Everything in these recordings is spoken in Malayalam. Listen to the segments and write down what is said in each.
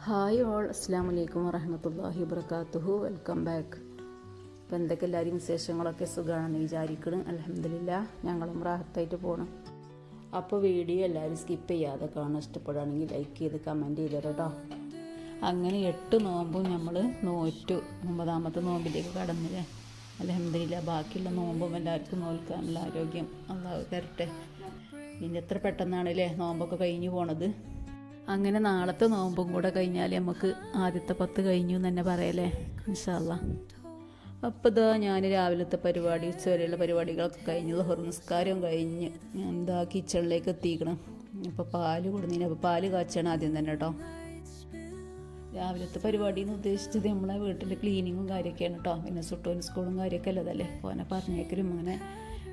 ഹായ് ഓൾ, അസ്സാം വലൈക്കും വറഹമത്തല്ലാഹി വബറകാതുഹു. Welcome back. അപ്പോൾ എന്തൊക്കെ എല്ലാവരും വിശേഷങ്ങളൊക്കെ സുഖമാണെന്ന് വിചാരിക്കണം. അൽഹംദുലില്ലാ ഞങ്ങളും റാഹത്തായിട്ട് പോകണം. അപ്പോൾ വീഡിയോ എല്ലാവരും സ്കിപ്പ് ചെയ്യാതെ കാണാൻ ഇഷ്ടപ്പെടുകയാണെങ്കിൽ ലൈക്ക് ചെയ്ത് കമൻറ്റ് ചെയ്തോ കേട്ടോ. അങ്ങനെ 8 നോമ്പും നമ്മൾ നോറ്റു. 9ാമത്തെ നോമ്പിലേക്ക് കടന്നില്ലേ. അൽഹംദുലില്ലാ ബാക്കിയുള്ള നോമ്പും എല്ലാവർക്കും നോൽക്കാനുള്ള ആരോഗ്യം അള്ളാഹു തരട്ടെ. പിന്നെ എത്ര പെട്ടെന്നാണല്ലേ നോമ്പൊക്കെ കഴിഞ്ഞു പോണത്. അങ്ങനെ നാളത്തെ നോമ്പും കൂടെ കഴിഞ്ഞാൽ നമുക്ക് ആദ്യത്തെ 10 കഴിഞ്ഞു എന്ന് തന്നെ പറയല്ലേ ഇൻഷാ അല്ലാഹ്. അപ്പോൾ ഇതാ ഞാൻ രാവിലത്തെ പരിപാടി ഉച്ചവരെയുള്ള പരിപാടികളൊക്കെ കഴിഞ്ഞു. ളുഹർ നിസ്കാരവും കഴിഞ്ഞ് എന്താ കിച്ചണിലേക്ക് എത്തിക്കണം. അപ്പോൾ പാല് കൊടുന്നതിന് അപ്പോൾ പാല് കാച്ചണം ആദ്യം തന്നെ കേട്ടോ. രാവിലത്തെ പരിപാടി എന്ന് ഉദ്ദേശിച്ചത് നമ്മളെ വീട്ടിൽ ക്ലീനിങ്ങും കാര്യമൊക്കെയാണ് കേട്ടോ. പിന്നെ സുട്ടോന് സ്കൂളും കാര്യമൊക്കെ അല്ലതല്ലേ. പോനെ പറഞ്ഞേക്കലും അങ്ങനെ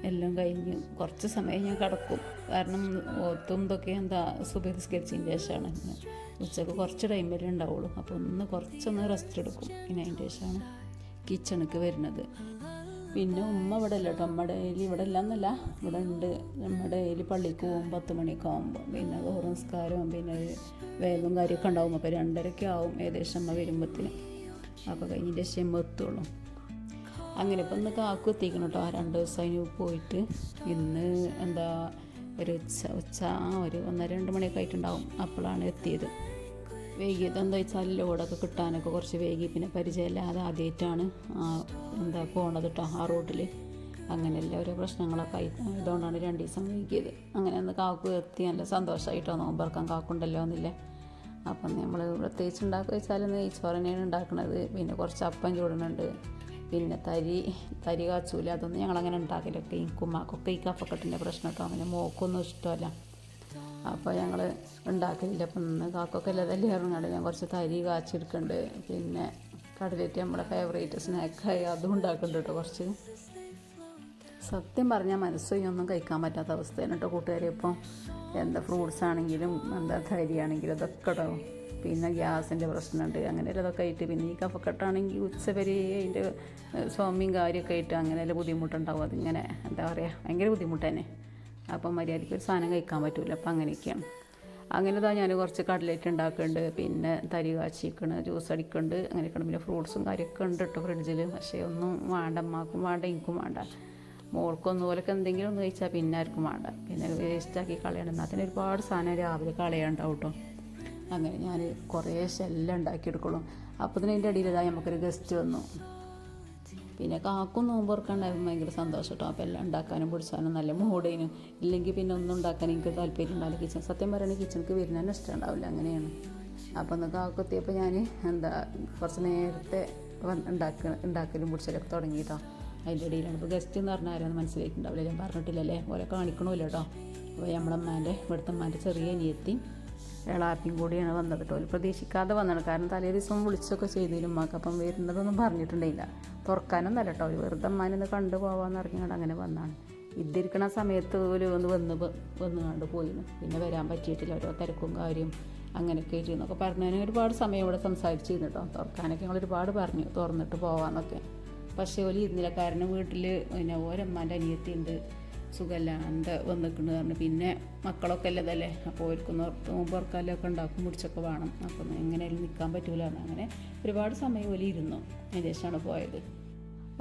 എല്ലാം കഴിഞ്ഞ് കുറച്ച് സമയം ഞാൻ കിടക്കും. കാരണം ഓത്തും ഇതൊക്കെ എന്താ സുബഹി നിസ്കരിച്ചതിന് ശേഷമാണ്. ഉച്ചക്ക് കുറച്ച് ടൈമിലേ ഉണ്ടാവുള്ളൂ. അപ്പോൾ കുറച്ചൊന്ന് റെസ്റ്റ് എടുക്കും. പിന്നെ അതിൻ്റെ ശേഷമാണ് കിച്ചണിക്ക് വരുന്നത്. പിന്നെ ഉമ്മ ഇവിടെ അല്ല കേട്ടോ. നമ്മുടെ ഡെയിലി ഇവിടെ ഇല്ലയെന്നല്ല, ഇവിടെ ഉണ്ട്. നമ്മുടെ ഡെയിലി പള്ളിക്ക് പോകും 10 മണിയൊക്കെ ആകുമ്പോൾ. പിന്നെ ളുഹർ നിസ്കാരവും പിന്നെ വേഗം കാര്യമൊക്കെ ഉണ്ടാവും. അപ്പോൾ 2:30 ആവും ഏകദേശം അമ്മ വരുമ്പോഴത്തേന്. അപ്പോൾ കഴിഞ്ഞതിൻ്റെ ശേഷം അമ്മ എത്തുള്ളൂ. അങ്ങനെ ഇപ്പം ഇന്ന് കാക്കു എത്തിക്കണം കേട്ടോ. 2 ദിവസമായി പോയിട്ട്. ഇന്ന് എന്താ ഒരു ഉച്ച ഒരു 1:30-2 മണിയൊക്കെ ആയിട്ടുണ്ടാവും. അപ്പോഴാണ് എത്തിയത്. വൈകിയത് എന്താ വെച്ചാൽ ലോഡൊക്കെ കിട്ടാനൊക്കെ കുറച്ച് വൈകി. പിന്നെ പരിചയമില്ലാതെ ആദ്യമായിട്ടാണ് എന്താ പോണത് കേട്ടോ ആ റോഡിൽ. അങ്ങനെയുള്ള ഓരോ പ്രശ്നങ്ങളൊക്കെ ആയതുകൊണ്ടാണ് 2 ദിവസം വൈകിയത്. അങ്ങനെ ഒന്ന് കാക്കു എത്തി. നല്ല സന്തോഷമായിട്ടോ നോമ്പറക്കാൻ കാക്കുണ്ടല്ലോ എന്നില്ലേ. അപ്പം നമ്മൾ പ്രത്യേകിച്ച് ഉണ്ടാക്കുക വെച്ചാൽ നെയ്ച്ചോറ് തന്നെയാണ് ഉണ്ടാക്കുന്നത്. പിന്നെ കുറച്ച് അപ്പം ചൂടുന്നുണ്ട്. പിന്നെ തരി കാച്ചൂല. അതൊന്നും ഞങ്ങളങ്ങനെ ഉണ്ടാക്കലൊക്കെ ഉമ്മാക്കൊക്കെ ഈ കഫക്കെട്ടിൻ്റെ പ്രശ്നം കേട്ടോ. അങ്ങനെ മോക്കൊന്നും ഇഷ്ടമല്ല. അപ്പോൾ ഞങ്ങൾ ഉണ്ടാക്കലില്ല. അപ്പം ഇന്ന് കാക്കൊക്കെ എല്ലാതല്ലേ ഇറങ്ങാണ്ട് ഞാൻ കുറച്ച് തരി കാച്ചെടുക്കുന്നുണ്ട്. പിന്നെ കടലേറ്റ് നമ്മുടെ ഫേവറേറ്റ് സ്നാക്കായി അതും ഉണ്ടാക്കുന്നുണ്ട് കേട്ടോ കുറച്ച്. സത്യം പറഞ്ഞാൽ മനസ്സൊന്നും കഴിക്കാൻ പറ്റാത്ത അവസ്ഥയാണ് കേട്ടോ കൂട്ടുകാരെ. ഇപ്പം എന്താ ഫ്രൂട്ട്സ് ആണെങ്കിലും എന്താ തരിയാണെങ്കിലും അതൊക്കെ കേട്ടോ. പിന്നെ ഗ്യാസിൻ്റെ പ്രശ്നമുണ്ട്. അങ്ങനെയല്ല അതൊക്കെ ആയിട്ട്. പിന്നെ ഈ കഫക്കെട്ടാണെങ്കിൽ ഉച്ചവരെ അതിൻ്റെ സ്വാമിയും കാര്യമൊക്കെ ആയിട്ട് അങ്ങനെയല്ല ബുദ്ധിമുട്ടുണ്ടാവും. അതിങ്ങനെ എന്താ പറയുക ഭയങ്കര ബുദ്ധിമുട്ട് തന്നെ. അപ്പം മര്യാദയ്ക്ക് ഒരു സാധനം കഴിക്കാൻ പറ്റില്ല. അപ്പം അങ്ങനെയൊക്കെയാണ്. അങ്ങനെ ഇതാ ഞാൻ കുറച്ച് കട്ലേറ്റ് ഉണ്ടാക്കുന്നുണ്ട്. പിന്നെ തരി കാച്ചിക്കണ്, ജ്യൂസ് അടിക്കുന്നുണ്ട്. അങ്ങനെയൊക്കെയാണ്. പിന്നെ ഫ്രൂട്ട്സും കാര്യമൊക്കെ ഉണ്ട് കേട്ടോ ഫ്രിഡ്ജിൽ. പക്ഷേ ഒന്നും വേണ്ട, അമ്മക്കും വേണ്ട, എനിക്കും വേണ്ട. മോൾക്കൊന്നും പോലൊക്കെ എന്തെങ്കിലും ഒന്ന് കഴിച്ചാൽ പിന്നെ ആർക്കും വേണ്ട. പിന്നെ വേസ്റ്റാക്കി കളയണം. എന്നാൽ തന്നെ ഒരുപാട് സാധനം രാവിലെ കളയാണ്ടാവും കേട്ടോ. അങ്ങനെ ഞാൻ കുറേ എല്ലാം ഉണ്ടാക്കിയെടുക്കുള്ളൂ. അപ്പോൾ തന്നെ അതിൻ്റെ ഇടയിൽ ഇതായി നമുക്കൊരു ഗസ്റ്റ് വന്നു. പിന്നെ കാക്കും നോമ്പ് തുറക്കാണ്ടായപ്പോൾ ഭയങ്കര സന്തോഷം കേട്ടോ. അപ്പോൾ എല്ലാം ഉണ്ടാക്കാനും പിടിച്ചാനും നല്ല മൂടേനും. ഇല്ലെങ്കിൽ പിന്നെ ഒന്നും ഉണ്ടാക്കാൻ എനിക്ക് താല്പര്യം ഉണ്ടാവില്ല. കിച്ചൺ സത്യം പറയുകയാണെങ്കിൽ കിച്ചണിക്ക് വരുന്നതിന് ഇഷ്ടം ഉണ്ടാവില്ല. അങ്ങനെയാണ്. അപ്പോൾ ഒന്ന് കാക്കെത്തിയപ്പോൾ ഞാൻ എന്താ കുറച്ച് നേരത്തെ ഉണ്ടാക്കലും പിടിച്ചലൊക്കെ തുടങ്ങി കേട്ടോ. അതിൻ്റെ ഇടയിലാണ് ഇപ്പോൾ ഗസ്റ്റ് എന്ന് പറഞ്ഞാൽ ആരാന്ന് മനസ്സിലായിട്ടുണ്ടാവില്ല. ഞാൻ പറഞ്ഞിട്ടില്ലല്ലേ, ഓരോ കാണിക്കണമില്ല കേട്ടോ. അപ്പോൾ നമ്മളമ്മേൻ്റെ ഇവിടുത്തെ അമ്മേൻ്റെ ചെറിയ അനിയത്തി എളാപ്പിയും കൂടിയാണ് വന്നത് കേട്ടോ. ഒരു പ്രതീക്ഷിക്കാതെ വന്നത്. കാരണം തലേ ദിവസം വിളിച്ചൊക്കെ ചെയ്തിരുന്നു ഉമ്മാക്ക്. അപ്പം വരുന്നതൊന്നും പറഞ്ഞിട്ടുണ്ടായില്ല. തുറക്കാനൊന്നും അല്ല കേട്ടോ. ഒരു വെറുതെ അമ്മാനൊന്ന് കണ്ടു പോകാമെന്ന് അറിഞ്ഞുകൊണ്ട് അങ്ങനെ വന്നതാണ്. ഇതിരിക്കണ സമയത്ത് ഒരു ഒന്ന് വന്നുകൊണ്ട് പോയിരുന്നു. പിന്നെ വരാൻ പറ്റിയിട്ടില്ല. ഓരോ തിരക്കും കാര്യം അങ്ങനെയൊക്കെ ആയിരുന്നൊക്കെ പറഞ്ഞതിന് ഒരുപാട് സമയം ഇവിടെ സംസാരിച്ചിരുന്നു കേട്ടോ. തുറക്കാനൊക്കെ ഞങ്ങൾ ഒരുപാട് പറഞ്ഞു തുറന്നിട്ട് പോകാമെന്നൊക്കെ. പക്ഷേ ഒരു ഇരുന്നില്ല. കാരണം വീട്ടിൽ പിന്നെ ഓരമ്മാൻ്റെ അനിയത്തിയുണ്ട്, സുഖമില്ലാണ്ട് വന്നിട്ടുണ്ട് പറഞ്ഞു. പിന്നെ മക്കളൊക്കെ അല്ലതല്ലേ. അപ്പോൾ അവർക്കും നോമ്പുറക്കാലൊക്കെ ഉണ്ടാക്കും പിടിച്ചൊക്കെ വേണം. അപ്പം എങ്ങനെയായാലും നിൽക്കാൻ പറ്റൂല. അങ്ങനെ ഒരുപാട് സമയം പോലെ ഇരുന്നു. അതിന് ശേഷമാണ് പോയത്.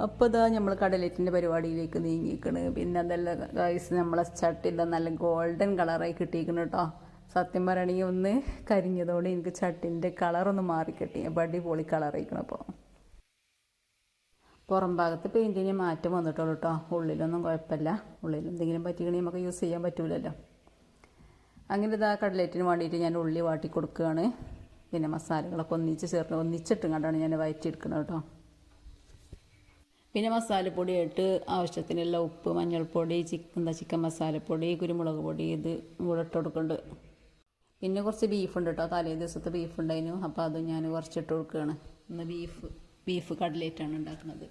അപ്പോൾ ഇതാ നമ്മൾ കടലേറ്റിൻ്റെ പരിപാടിയിലേക്ക് നീങ്ങിക്കണ്. പിന്നെ അതല്ല ഗൈസ്, നമ്മളെ ചട്ടി ഇതാ നല്ല ഗോൾഡൻ കളറായി കിട്ടിയിരിക്കണം കേട്ടോ. സത്യം പറയുകയാണെങ്കിൽ ഒന്ന് കരിഞ്ഞതോടെ എനിക്ക് ചട്ടിൻ്റെ കളറൊന്ന് മാറിക്കിട്ടി. അടിപൊളി കളറായിരിക്കണം. അപ്പോൾ പുറം ഭാഗത്ത് പെയിൻറ്റിന് മാറ്റം വന്നിട്ടുള്ളൂ കേട്ടോ. ഉള്ളിലൊന്നും കുഴപ്പമില്ല. ഉള്ളിൽ എന്തെങ്കിലും പറ്റിക്കണമെങ്കിൽ നമുക്ക് യൂസ് ചെയ്യാൻ പറ്റൂലല്ലോ. അങ്ങനെ ഇതാ കട്ലേറ്റിന് വേണ്ടിയിട്ട് ഞാൻ ഉള്ളി വാട്ടി കൊടുക്കുകയാണ്. പിന്നെ മസാലകളൊക്കെ ഒന്നിച്ചിട്ട് കണ്ടാണ് ഞാൻ വഴറ്റിയെടുക്കുന്നത് കേട്ടോ. പിന്നെ മസാലപ്പൊടിയായിട്ട് ആവശ്യത്തിനുള്ള ഉപ്പ്, മഞ്ഞൾപ്പൊടി, ചിക്കൻ മസാലപ്പൊടി, കുരുമുളക് പൊടി ഇത് കൂടെ ഇട്ട് കൊടുക്കുന്നുണ്ട്. പിന്നെ കുറച്ച് ബീഫുണ്ട് കേട്ടോ. തലേ ദിവസത്തെ ബീഫ് ഉണ്ടായിരുന്നു. അപ്പോൾ അത് ഞാൻ കുറച്ചിട്ട് കൊടുക്കുകയാണ്. ഇന്ന് ബീഫ് കട്ലേറ്റാണ് ഉണ്ടാക്കുന്നത്.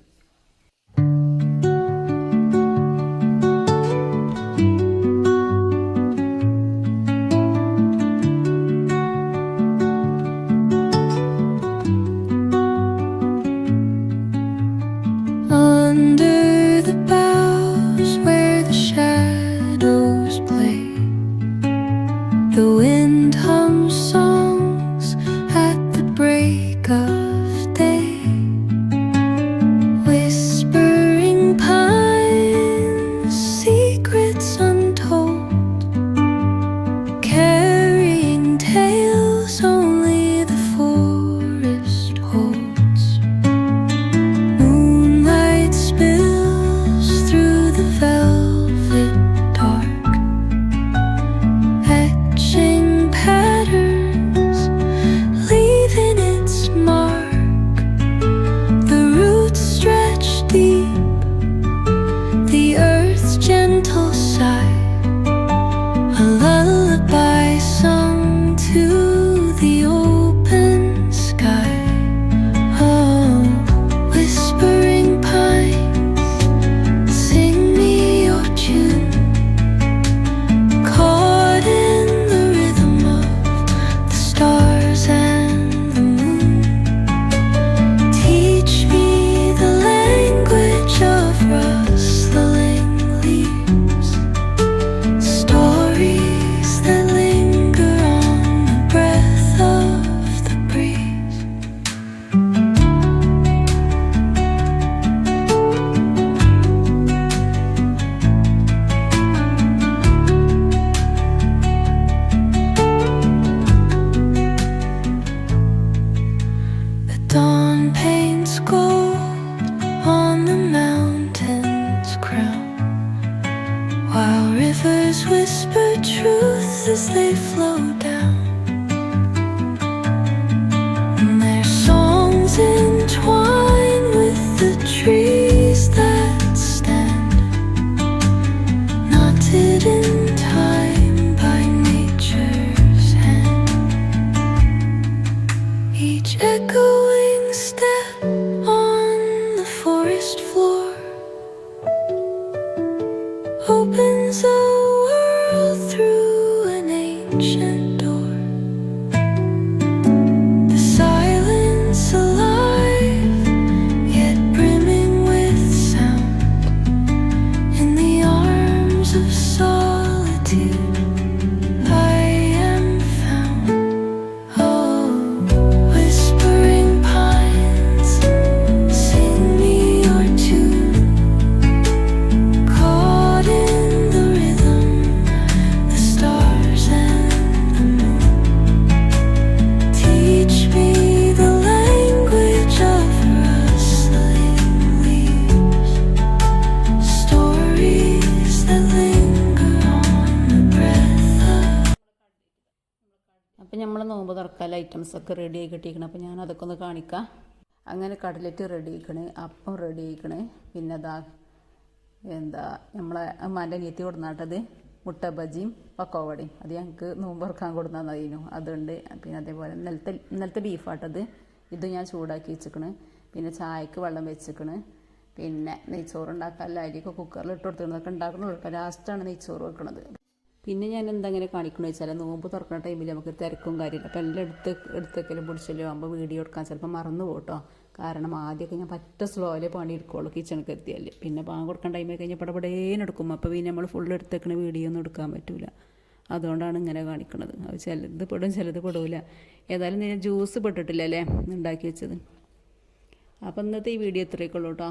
The wind hums songs at Each echoing step on the forest floor opens a world through an ancient door. The silence alive, yet brimming with sound. In the arms of solitude I am found. Oh, whispering pines, sing me your tune. Caught in the rhythm, the stars and the moon. Teach me the language of rustling leaves. Stories that linger on the breath of. അപ്പം നമ്മൾ നോമ്പ് തുറക്കാനുള്ള ഐറ്റംസൊക്കെ റെഡി ആയി കിട്ടിയിരിക്കണം. അപ്പോൾ ഞാൻ അതൊക്കെ ഒന്ന് കാണിക്കാം. അങ്ങനെ കടലറ്റ് റെഡി ആയിക്കണ്, അപ്പം റെഡി ആയിക്കണ്, പിന്നെ നമ്മളെ അമ്മാൻ്റെ അനിയത്തി കൊടുന്നാട്ടത് മുട്ട ബജിയും പക്കോവടയും. അത് ഞങ്ങൾക്ക് നോമ്പ് തുറക്കാൻ കൊടുന്നതായിരുന്നു, അതുണ്ട്. പിന്നെ അതേപോലെ ഇന്നലത്തെ ബീഫാട്ടത്, ഇത് ഞാൻ ചൂടാക്കി വെച്ചിക്കണ്. പിന്നെ ചായക്ക് വെള്ളം വെച്ചിക്കണ്. പിന്നെ നെയ്ച്ചോറ് ഉണ്ടാക്കാൻ അരിയൊക്കെ കുക്കറിൽ ഇട്ട് കൊടുത്തിരുന്നതൊക്കെ ഉണ്ടാക്കണുള്ളൂ. ലാസ്റ്റാണ് നെയ്ച്ചോറ് വെക്കണത്. പിന്നെ ഞാൻ എന്തെങ്ങനെ കാണിക്കണമെന്ന് വെച്ചാൽ നോമ്പ് തുറക്കുന്ന ടൈമിൽ നമുക്ക് തിരക്കും കാര്യമില്ല. അപ്പോൾ എല്ലാം എടുത്തേക്കലും പിടിച്ചല്ലോ ആകുമ്പോൾ വീഡിയോ എടുക്കാൻ ചിലപ്പോൾ മറന്നു പോട്ടോ. കാരണം ആദ്യമൊക്കെ ഞാൻ പറ്റ സ്ലോയിലേ പണി എടുക്കുള്ളൂ കിച്ചണിക്ക് എത്തിയാൽ. പിന്നെ പാൻ കൊടുക്കാൻ ടൈമിൽ കഴിഞ്ഞാൽ പടപടേനെടുക്കും. അപ്പോൾ പിന്നെ നമ്മൾ ഫുൾ എടുത്തേക്കണ വീഡിയോ ഒന്നും എടുക്കാൻ പറ്റില്ല. അതുകൊണ്ടാണ് ഇങ്ങനെ കാണിക്കുന്നത്. അത് ചിലത് പെടും ചിലത് പെടില്ല. ഏതായാലും ഞാൻ ജ്യൂസ് പെട്ടിട്ടില്ല അല്ലേ ഉണ്ടാക്കി വെച്ചത്. അപ്പോൾ ഇന്നത്തെ ഈ വീഡിയോ ഇത്രയൊക്കെ ഉള്ളൂ കേട്ടോ.